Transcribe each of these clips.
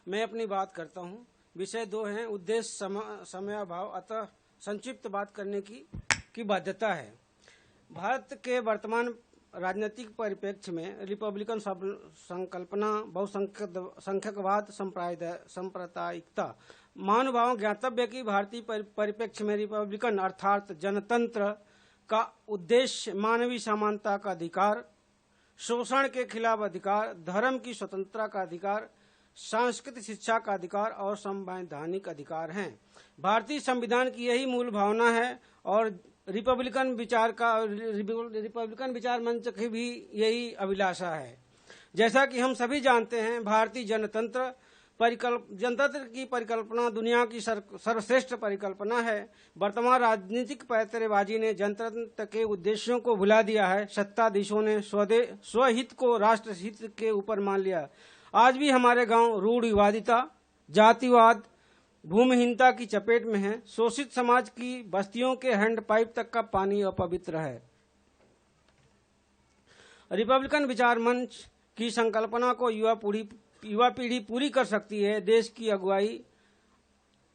मैं अपनी बात करता हूँ। विषय 2 है, उद्देश्य समयाभाव, अतः संक्षिप्त बात करने की बाध्यता है। भारत के वर्तमान राजनीतिक परिप्रेक्ष्य में रिपब्लिकन संकल्पना, बहुसंख्यकवाद, सांप्रदायिकता, महानुभावों ज्ञातव्य की भारतीय परिप्रेक्ष्य में रिपब्लिकन अर्थात जनतंत्र का उद्देश्य मानवीय समानता का अधिकार, शोषण के खिलाफ अधिकार, धर्म की स्वतंत्रता का अधिकार, सांस्कृतिक शिक्षा का अधिकार और संवैधानिक अधिकार हैं। भारतीय संविधान की यही मूल भावना है और रिपब्लिकन विचार मंच की भी यही अभिलाषा है। जैसा कि हम सभी जानते हैं, भारतीय जनतंत्र की परिकल्पना दुनिया की सर्वश्रेष्ठ परिकल्पना है। वर्तमान राजनीतिक पैंतरेबाजी ने जनतंत्र के उद्देश्यों को भुला दिया है। सत्ताधीशों ने स्वहित को राष्ट्र हित के ऊपर मान लिया। आज भी हमारे गांव रूढ़िवादिता, जातिवाद, भूमिहीनता की चपेट में है। शोषित समाज की बस्तियों के हैंडपाइप तक का पानी अपवित्र है। रिपब्लिकन विचार मंच की संकल्पना को युवा पीढ़ी पूरी कर सकती है। देश की अगुवाई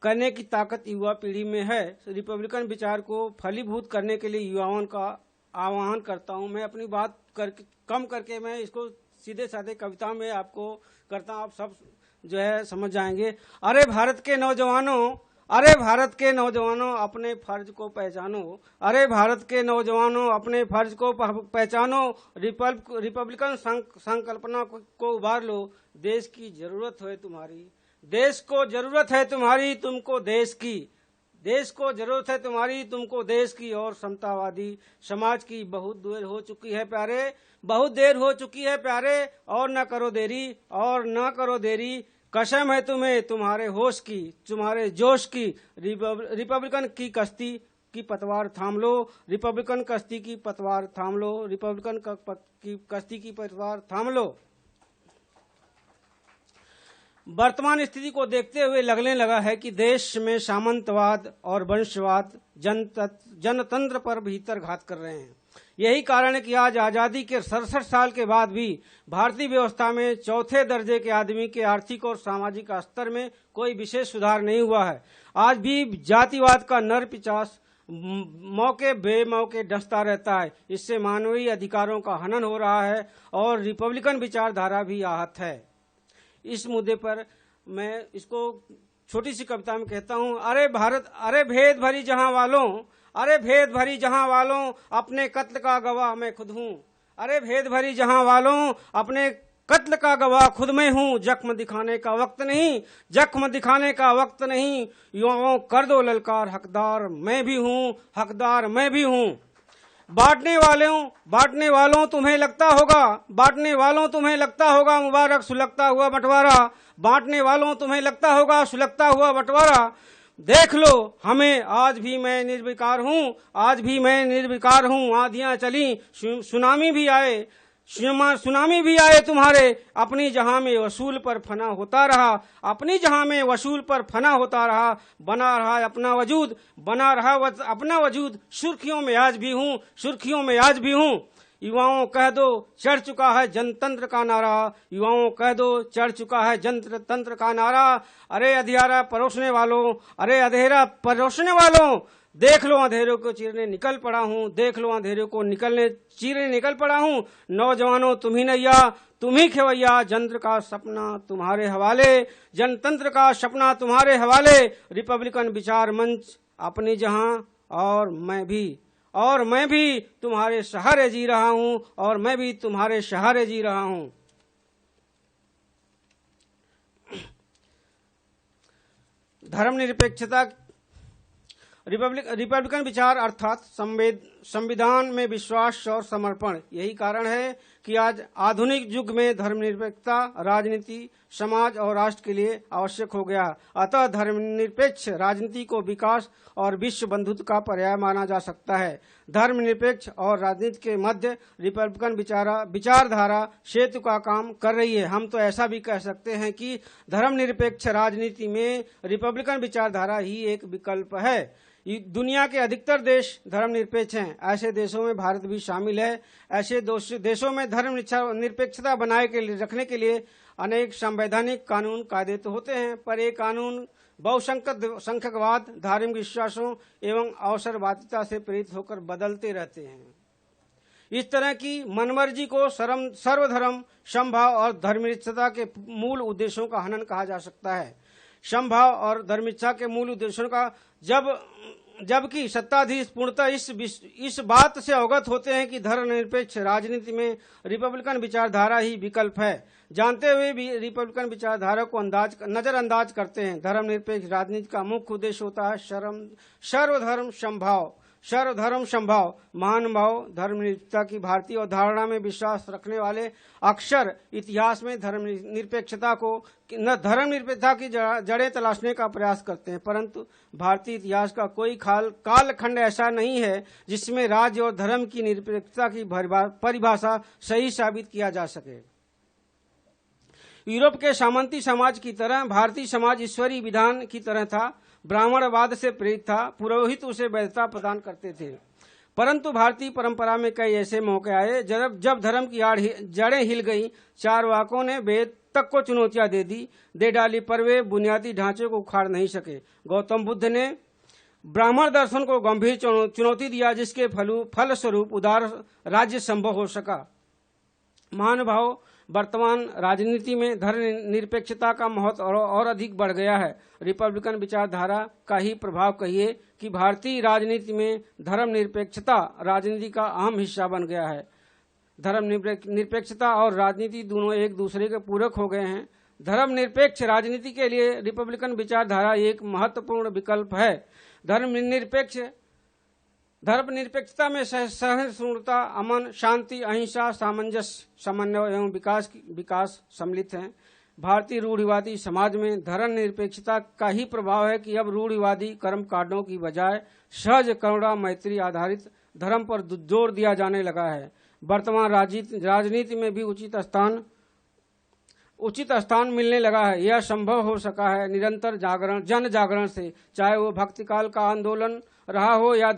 करने की ताकत युवा पीढ़ी में है। रिपब्लिकन विचार को फलीभूत करने के लिए युवाओं का आह्वान करता हूं। मैं अपनी बात कम करके मैं इसको सीधे साधे कविता में आपको करता हूं, आप सब जो है समझ जाएंगे। अरे भारत के नौजवानों, अरे भारत के नौजवानों, अपने फर्ज को पहचानो। अरे भारत के नौजवानों, अपने फर्ज को पहचानो। रिपब्लिकन संकल्पना को उभार लो। देश की जरूरत है तुम्हारी, देश को जरूरत है तुम्हारी, तुमको देश की। देश को जरूरत है तुम्हारी, तुमको देश की। और समतावादी समाज की बहुत देर हो चुकी है प्यारे, बहुत देर हो चुकी है प्यारे। और न करो देरी, और न करो देरी। कसम है तुम्हें तुम्हारे होश की, तुम्हारे जोश की। रिपब्लिकन की कश्ती की पतवार थाम लो। रिपब्लिकन कश्ती की पतवार थाम लो। रिपब्लिकन की कश्ती की पतवार थाम लो। वर्तमान स्थिति को देखते हुए लगने लगा है कि देश में सामंतवाद और वंशवाद जनतंत्र पर भीतर घात कर रहे हैं। यही कारण है कि आज आजादी के 67 साल के बाद भी भारतीय व्यवस्था में चौथे दर्जे के आदमी के आर्थिक और सामाजिक स्तर में कोई विशेष सुधार नहीं हुआ है। आज भी जातिवाद का नर पिशाच मौके बेमौके डसता रहता है। इससे मानवीय अधिकारों का हनन हो रहा है और रिपब्लिकन विचारधारा भी आहत है। इस मुद्दे पर मैं इसको छोटी सी कविता में कहता हूँ। अरे भारत, अरे भेद भरी जहां वालों, अरे भेद भरी जहां वालों, अपने कत्ल का गवाह मैं खुद हूँ। अरे भेद भरी जहां वालों, अपने कत्ल का गवाह खुद मैं हूँ। जख्म दिखाने का वक्त नहीं, जख्म दिखाने का वक्त नहीं। युवाओं कर दो ललकार, हकदार मैं भी हूँ, हकदार मैं भी हूँ। बांटने वालों तुम्हें लगता होगा, बांटने वालों तुम्हें लगता होगा मुबारक सुलगता हुआ बंटवारा। बांटने वालों तुम्हें लगता होगा सुलगता हुआ बंटवारा। देख लो हमें, आज भी मैं निर्विकार हूँ, आज भी मैं निर्विकार हूँ। आंधियां चली, सुनामी भी आए तुम्हारे। अपनी जहां में वसूल पर फना होता रहा, अपनी जहां में वसूल पर फना होता रहा। बना रहा अपना वजूद, बना रहा अपना वजूद। सुर्खियों में आज भी हूँ, सुर्खियों में आज भी हूँ। युवाओं कह दो चढ़ चुका है जनतंत्र का नारा, युवाओं कह दो चढ़ चुका है जनतंत्र का नारा। अरे अंधेरा परोसने वालों, अरे अंधेरा परोसने वालों, देख लो अंधेरों को चीरने निकल पड़ा हूँ। देख लो अंधेरों को चीरने निकल पड़ा हूँ। नौजवानों तुम ही नैया, तुम ही खेवैया। जनतंत्र का सपना तुम्हारे हवाले, जनतंत्र का सपना तुम्हारे हवाले। रिपब्लिकन विचार मंच अपनी जहां, और मैं भी तुम्हारे सहारे जी रहा हूं, और मैं भी तुम्हारे सहारे जी रहा हूं। धर्मनिरपेक्षता, रिपब्लिकन विचार अर्थात संविधान में विश्वास और समर्पण। यही कारण है कि आज आधुनिक युग में धर्मनिरपेक्षता राजनीति, समाज और राष्ट्र के लिए आवश्यक हो गया। अतः धर्मनिरपेक्ष राजनीति को विकास और विश्व बंधुत्व का पर्याय माना जा सकता है। धर्मनिरपेक्ष और राजनीति के मध्य रिपब्लिकन विचारधारा सेतु का काम कर रही है। हम तो ऐसा भी कह सकते हैं कि धर्मनिरपेक्ष राजनीति में रिपब्लिकन विचारधारा ही एक विकल्प है। दुनिया के अधिकतर देश धर्मनिरपेक्ष हैं, ऐसे देशों में भारत भी शामिल है। ऐसे देशों में धर्मनिरपेक्षता बनाए रखने के लिए अनेक संवैधानिक कानून कायदे तो होते हैं, पर ये कानून बहुसंख्यकवाद, धार्मिक विश्वासों एवं अवसरवादिता से प्रेरित होकर बदलते रहते हैं। इस तरह की मनमर्जी को सर्वधर्म समभाव और धर्मनिरपेक्षता के मूल उद्देश्यों का हनन कहा जा सकता है। समभाव और धर्मनिरपेक्षता के मूल उद्देश्यों का जबकि सत्ताधीश पूर्णतः इस बात से अवगत होते हैं कि धर्मनिरपेक्ष राजनीति में रिपब्लिकन विचारधारा ही विकल्प है, जानते हुए भी रिपब्लिकन विचारधारा को नजरअंदाज करते हैं। धर्मनिरपेक्ष राजनीति का मुख्य उद्देश्य होता है सर्वधर्म समभाव, महानुभाव। धर्मनिरपेक्षता की भारतीय अवधारणा में विश्वास रखने वाले अक्सर इतिहास में धर्मनिरपेक्षता की जड़ें तलाशने का प्रयास करते हैं, परंतु भारतीय इतिहास का कोई कालखंड ऐसा नहीं है जिसमें राज्य और धर्म की निरपेक्षता की परिभाषा सही साबित किया जा सके। यूरोप के सामंती समाज की तरह भारतीय समाज ईश्वरीय विधान की तरह था, ब्राह्मणवाद से प्रेरित था, पुरोहित उसे वैधता प्रदान करते थे। परंतु भारतीय परंपरा में कई ऐसे मौके आए जब धर्म की जड़ें हिल गईं, चारवाकों ने वेद तक को चुनौतियां दे डाली, पर वे बुनियादी ढांचे को उखाड़ नहीं सके। गौतम बुद्ध ने ब्राह्मण दर्शन को गंभीर चुनौती दिया, जिसके फलस्वरूप उदार राज्य संभव हो सका। महानुभाव, वर्तमान राजनीति में धर्मनिरपेक्षता का महत्व और अधिक बढ़ गया है। रिपब्लिकन विचारधारा का ही प्रभाव कहिए कि भारतीय राजनीति में धर्मनिरपेक्षता राजनीति का अहम हिस्सा बन गया है। धर्मनिरपेक्षता और राजनीति दोनों एक दूसरे के पूरक हो गए हैं। धर्मनिरपेक्ष राजनीति के लिए रिपब्लिकन विचारधारा एक महत्वपूर्ण विकल्प है। धर्मनिरपेक्षता में सहिष्णुता, अमन, शांति, अहिंसा, सामंजस्य, समन्वय एवं विकास सम्मिलित हैं। भारतीय रूढ़िवादी समाज में धर्मनिरपेक्षता का ही प्रभाव है कि अब रूढ़िवादी कर्मकांडों की बजाय सहज करुणा मैत्री आधारित धर्म पर जोर दिया जाने लगा है। वर्तमान राजनीति में भी उचित स्थान मिलने लगा है। यह संभव हो सका है निरंतर जन जागरण से, चाहे वो भक्तिकाल का आंदोलन रहा हो या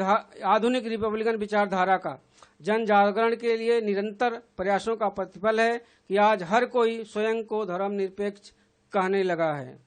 आधुनिक रिपब्लिकन विचारधारा का। जन जागरण के लिए निरंतर प्रयासों का प्रतिफल है कि आज हर कोई स्वयं को धर्मनिरपेक्ष कहने लगा है।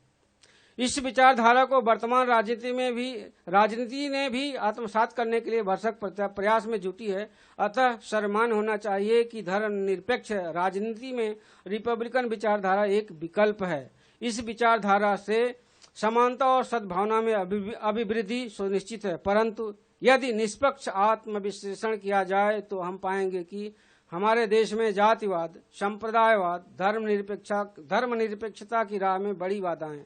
इस विचारधारा को वर्तमान राजनीति ने भी आत्मसात करने के लिए भरसक प्रयास में जुटी है। अतः सम्मान होना चाहिए कि धर्मनिरपेक्ष राजनीति में रिपब्लिकन विचारधारा एक विकल्प है। इस विचारधारा से समानता और सद्भावना में अभिवृद्धि सुनिश्चित है, परंतु यदि निष्पक्ष आत्मविश्लेषण किया जाए तो हम पाएंगे कि हमारे देश में जातिवाद, संप्रदायवाद, धर्मनिरपेक्षता की राह में बड़ी बाधाएं।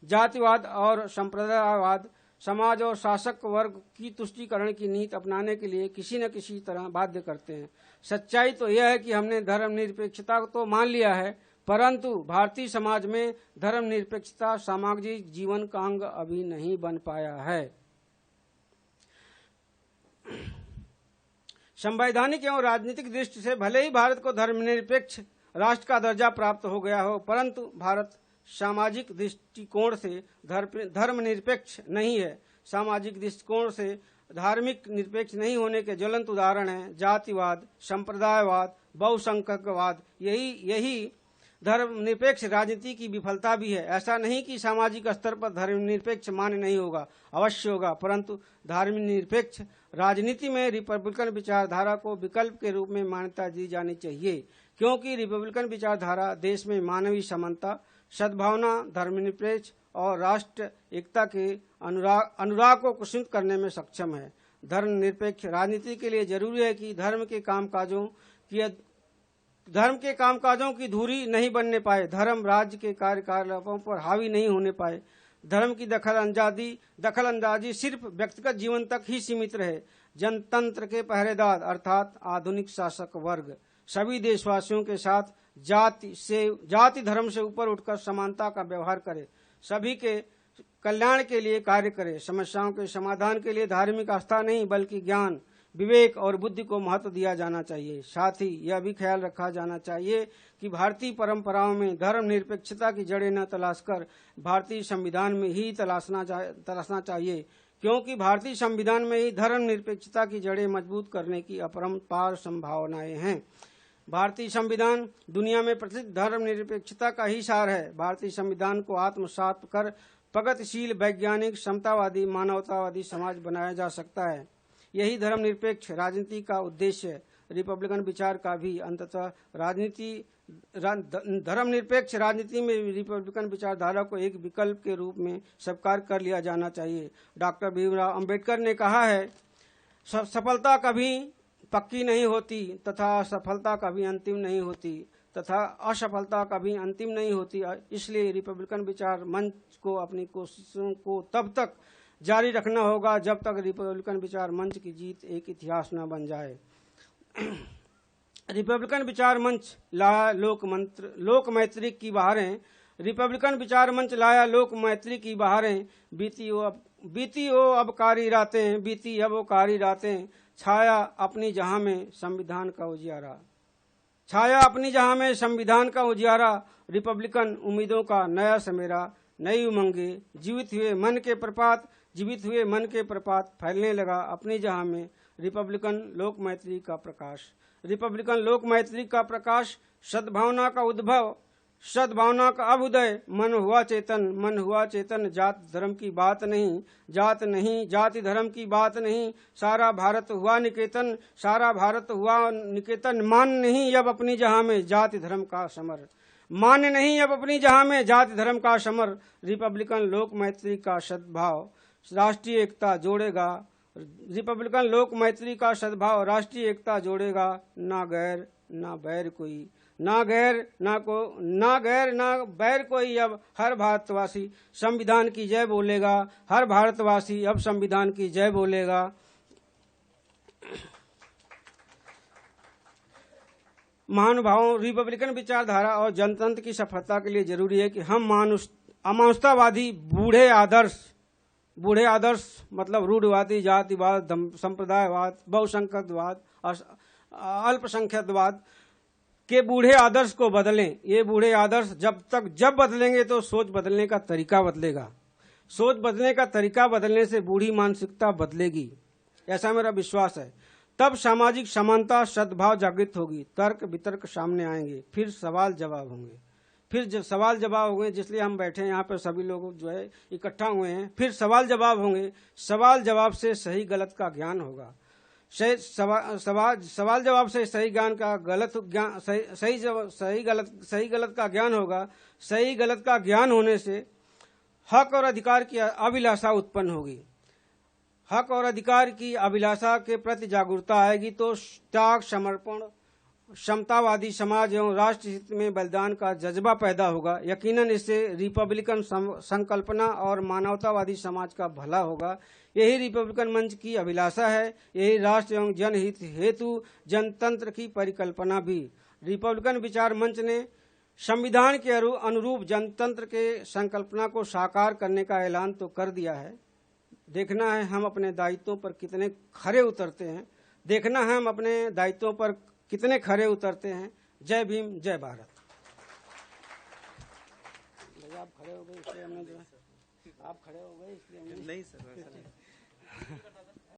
जातिवाद और संप्रदायवाद समाज और शासक वर्ग की तुष्टीकरण की नीति अपनाने के लिए किसी न किसी तरह बाध्य करते हैं। सच्चाई तो यह है कि हमने धर्मनिरपेक्षता तो मान लिया है, परंतु भारतीय समाज में धर्मनिरपेक्षता सामाजिक जीवन का अंग अभी नहीं बन पाया है। संवैधानिक एवं राजनीतिक दृष्टि से भले ही भारत को धर्मनिरपेक्ष राष्ट्र का दर्जा प्राप्त हो गया हो, परंतु भारत सामाजिक दृष्टिकोण से धर्मनिरपेक्ष नहीं है। सामाजिक दृष्टिकोण से धार्मिक निरपेक्ष नहीं होने के ज्वलंत उदाहरण हैं जातिवाद, संप्रदायवाद, बहुसंख्यकवाद। यही धर्मनिरपेक्ष राजनीति की विफलता भी है। ऐसा नहीं कि सामाजिक स्तर पर धर्मनिरपेक्ष मान्य नहीं होगा, अवश्य होगा, परंतु धर्मनिरपेक्ष राजनीति में रिपब्लिकन विचारधारा को विकल्प के रूप में मान्यता दी जानी चाहिए, क्योंकि रिपब्लिकन विचारधारा देश में मानवीय समानता, सद्भावना, धर्मनिरपेक्ष और राष्ट्र एकता के अनुराग को कुशल करने में सक्षम है। धर्मनिरपेक्ष राजनीति के लिए जरूरी है कि धर्म के कामकाजों की धुरी नहीं बनने पाए, धर्म राज्य के कार्यकलापों पर हावी नहीं होने पाए, धर्म की दखलंदाजी सिर्फ व्यक्तिगत जीवन तक ही सीमित रहे। जनतंत्र के पहरेदार अर्थात आधुनिक शासक वर्ग सभी देशवासियों के साथ जाति धर्म से ऊपर उठकर समानता का व्यवहार करे, सभी के कल्याण के लिए कार्य करे। समस्याओं के समाधान के लिए धार्मिक आस्था नहीं बल्कि ज्ञान, विवेक और बुद्धि को महत्व दिया जाना चाहिए। साथ ही यह भी ख्याल रखा जाना चाहिए कि भारतीय परंपराओं में धर्मनिरपेक्षता की जड़ें न तलाशकर भारतीय संविधान में ही तलाशना चाहिए, क्योंकि भारतीय संविधान में ही धर्मनिरपेक्षता की जड़ें मजबूत करने की अपरंपार संभावनाएं हैं। भारतीय संविधान दुनिया में प्रसिद्ध धर्मनिरपेक्षता का ही सार है। भारतीय संविधान को आत्मसात कर प्रगतिशील, वैज्ञानिक, समतावादी, मानवतावादी समाज बनाया जा सकता है। यही धर्मनिरपेक्ष राजनीति का उद्देश्य है। रिपब्लिकन विचार का भी अंततः धर्मनिरपेक्ष राजनीति में रिपब्लिकन विचारधारा को एक विकल्प के रूप में स्वीकार कर लिया जाना चाहिए। डॉक्टर भीमराव अंबेडकर ने कहा है, सफलता कभी पक्की नहीं होती तथा सफलता कभी अंतिम नहीं होती तथा असफलता कभी अंतिम नहीं होती। इसलिए रिपब्लिकन विचार मंच को अपनी कोशिशों को तब तक जारी रखना होगा जब तक रिपब्लिकन विचार मंच की जीत एक इतिहास न बन जाए। रिपब्लिकन विचार मंच लाया लोक मैत्री की बहारें। रिपब्लिकन विचार मंच लाया लोक मैत्री की बहारें। बीती हो अब कारी रातें, बीती अब वो कारी रातें, छाया अपनी जहां में संविधान का उजियारा, छाया अपनी जहां में संविधान का उजियारा। रिपब्लिकन उम्मीदों का नया समेरा, नई उमंगे, जीवित हुए मन के प्रपात फैलने लगा अपनी जहां में रिपब्लिकन लोक मैत्री का प्रकाश। रिपब्लिकन लोक मैत्री का प्रकाश, सद्भावना का उद्भव, सद्भावना का अभ्युदय। मन हुआ चेतन, जात धर्म की बात नहीं, जाति धर्म की बात नहीं। सारा भारत हुआ निकेतन, मान नहीं अब अपनी जहां में जाति धर्म का समर, मान नहीं अब अपनी जहां में जाति धर्म का समर। रिपब्लिकन लोक मैत्री का सद्भाव राष्ट्रीय एकता जोड़ेगा। रिपब्लिकन लोक मैत्री का सद्भाव राष्ट्रीय एकता जोड़ेगा। ना गैर ना बैर कोई, ना बैर कोई। अब हर भारतवासी संविधान की जय बोलेगा, हर भारतवासी अब संविधान की जय बोलेगा। महानुभावों, रिपब्लिकन विचारधारा और जनतंत्र की सफलता के लिए जरूरी है कि हम अमानुषतावादी बूढ़े आदर्श मतलब रूढ़वादी, जातिवाद, संप्रदायवाद, बहुसंख्यकवाद, अल्पसंख्यकवाद के बूढ़े आदर्श को बदलें। ये बूढ़े आदर्श जब बदलेंगे तो सोच बदलने का तरीका बदलेगा। सोच बदलने का तरीका बदलने से बूढ़ी मानसिकता बदलेगी, ऐसा मेरा विश्वास है। तब सामाजिक समानता, सद्भाव जागृत होगी, तर्क वितर्क सामने आएंगे, फिर सवाल जवाब होंगे। जिसलिए हम बैठे हैं यहाँ पर, सभी लोग जो है इकट्ठा हुए हैं। फिर सवाल जवाब होंगे, सवाल जवाब से सही गलत का ज्ञान होगा। सवाल जवाब से सही ज्ञान का सही गलत का ज्ञान होगा। सही गलत का ज्ञान होने से हक और अधिकार की अभिलाषा उत्पन्न होगी। हक और अधिकार की अभिलाषा के प्रति जागरूकता आएगी तो त्याग, समर्पण, समतावादी समाज एवं राष्ट्र हित में बलिदान का जज्बा पैदा होगा। यकीनन इससे रिपब्लिकन संकल्पना और मानवतावादी समाज का भला होगा। यही रिपब्लिकन मंच की अभिलाषा है, यही राष्ट्र एवं जनहित हेतु जनतंत्र की परिकल्पना भी। रिपब्लिकन विचार मंच ने संविधान के अनुरूप जनतंत्र के संकल्पना को साकार करने का ऐलान तो कर दिया है। देखना है हम अपने दायित्वों पर कितने खरे उतरते हैं। जय भीम, जय भारत। आप खड़े हो गए इसलिए हमने जो है, आप खड़े हो गए इसलिए हमने नहीं सर